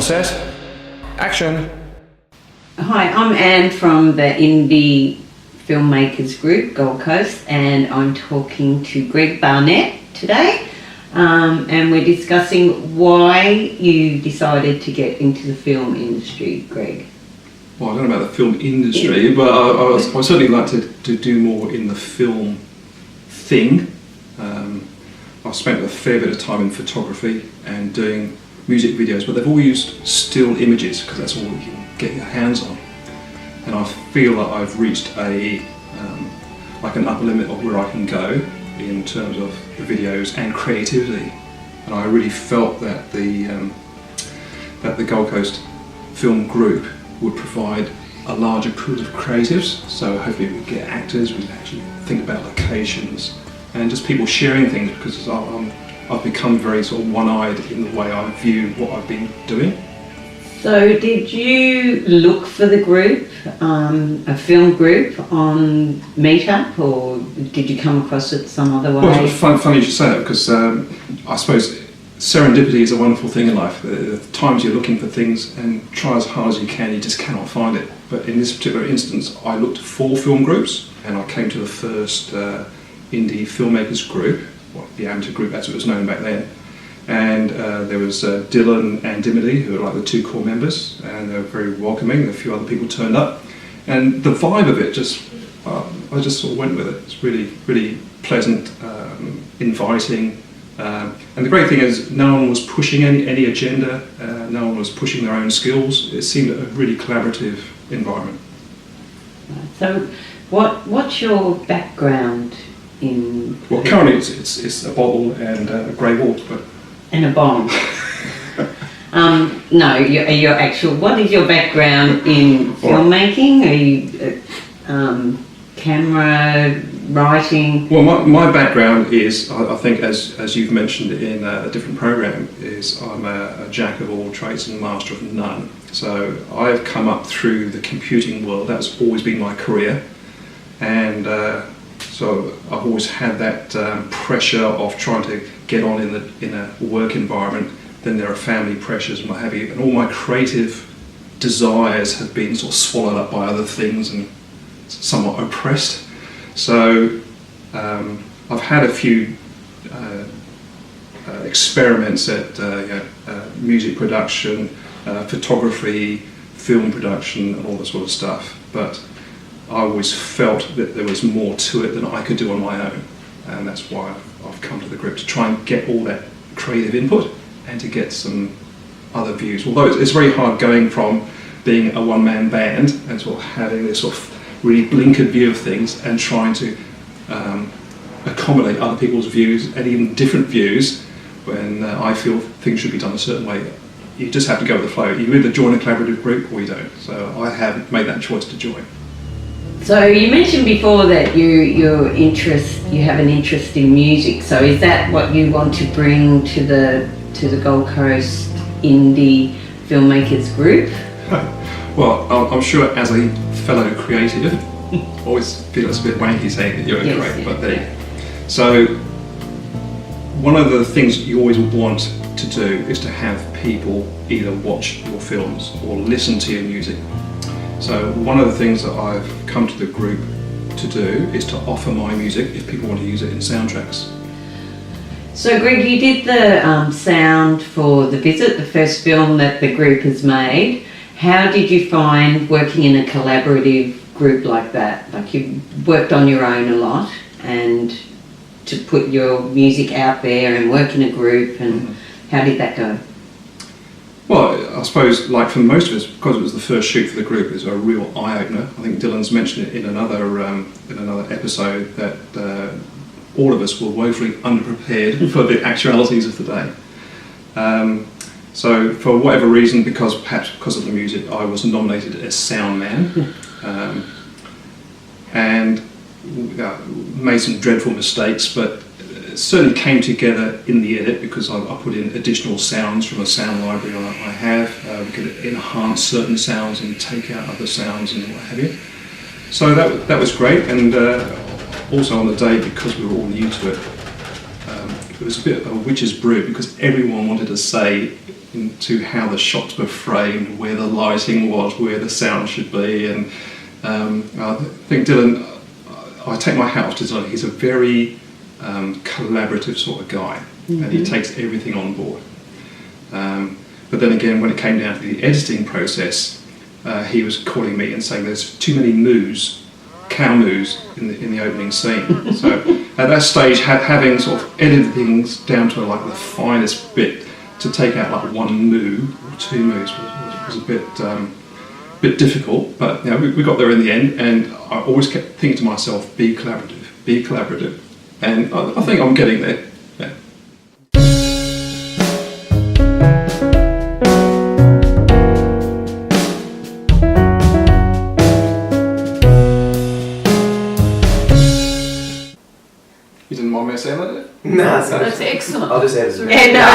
set, action. Hi, I'm Anne from the Indie Filmmakers Group, Gold Coast, and I'm talking to Greg Barnett today. And we're discussing why you decided to get into the film industry, Greg. Well, I don't know about the film industry, but I certainly like to do more in the film thing. I've spent a fair bit of time in photography and doing music videos, but they've all used still images because that's all you can get your hands on. And I feel that I've reached an upper limit of where I can go in terms of the videos and creativity. And I really felt that the Gold Coast Film Group would provide a larger pool of creatives. So hopefully we'd get actors, we'd actually think about locations, and just people sharing things, because I've become very sort of one-eyed in the way I view what I've been doing. So did you look for the group, a film group on Meetup, or did you come across it some other way? Well, it's funny you should say that, because I suppose serendipity is a wonderful thing in life. There are times you're looking for things and try as hard as you can, you just cannot find it. But in this particular instance, I looked for film groups, and I came to the first indie filmmakers group, the amateur group as it was known back then. And there was Dylan and Dimity, who are like the two core members, and they were very welcoming. A few other people turned up, and the vibe of it I just sort of went with it. It's really, really pleasant, inviting, and the great thing is no one was pushing any agenda. No one was pushing their own skills. It seemed a really collaborative environment. So, what's your background in? Well, currently it's a bottle and a grey wall, but. And a bomb. No, your actual. What is your background in filmmaking? Are you camera writing? Well, my background is, I think, as you've mentioned in a different program, is I'm a jack of all trades and master of none. So I've come up through the computing world. That's always been my career, and so I've always had that pressure of trying to get on in a work environment. Then there are family pressures and what have you, and all my creative desires have been sort of swallowed up by other things and somewhat oppressed. So I've had a few experiments at music production, photography, film production, and all that sort of stuff. But I always felt that there was more to it than I could do on my own, and that's why I've come to the group, to try and get all that creative input and to get some other views. Although it's very hard going from being a one-man band and sort of having this sort of really blinkered view of things and trying to accommodate other people's views and even different views when I feel things should be done a certain way. You just have to go with the flow. You either join a collaborative group or you don't. So I have made that choice to join. So you mentioned before that you have an interest in music. So is that what you want to bring to the Gold Coast Indie Filmmakers Group? Well, I'm sure as a fellow creative, always feel it's a bit wanky saying that you're a creative, but there you go. So one of the things you always want to do is to have people either watch your films or listen to your music. So one of the things that I've come to the group to do is to offer my music if people want to use it in soundtracks. So Greg, you did the sound for The Visit, the first film that the group has made. How did you find working in a collaborative group like that? Like, you worked on your own a lot, and to put your music out there and work in a group, and how did that go? Well, I suppose, like for most of us, because it was the first shoot for the group, it was a real eye-opener. I think Dylan's mentioned it in another episode that all of us were woefully underprepared for the actualities of the day. So for whatever reason, perhaps because of the music, I was nominated as sound man, and made some dreadful mistakes, but certainly came together in the edit because I put in additional sounds from a sound library I have. We could enhance certain sounds and take out other sounds and what have you. So that was great, and also on the day, because we were all new to it, it was a bit of a witch's brew because everyone wanted to say into how the shots were framed, where the lighting was, where the sound should be, and I think Dylan, I take my hat off to Dylan. He's a very collaborative sort of guy, and he takes everything on board. But then again, when it came down to the editing process, he was calling me and saying there's too many moos, cow moos in the opening scene. So at that stage, having sort of edited things down to like the finest bit to take out like one moo or two moos was a bit difficult. But you know, we got there in the end, and I always kept thinking to myself, be collaborative, and I think I'm getting there. Yeah. You didn't mind me saying that? No, That's excellent. I'll just add it. Yeah, no.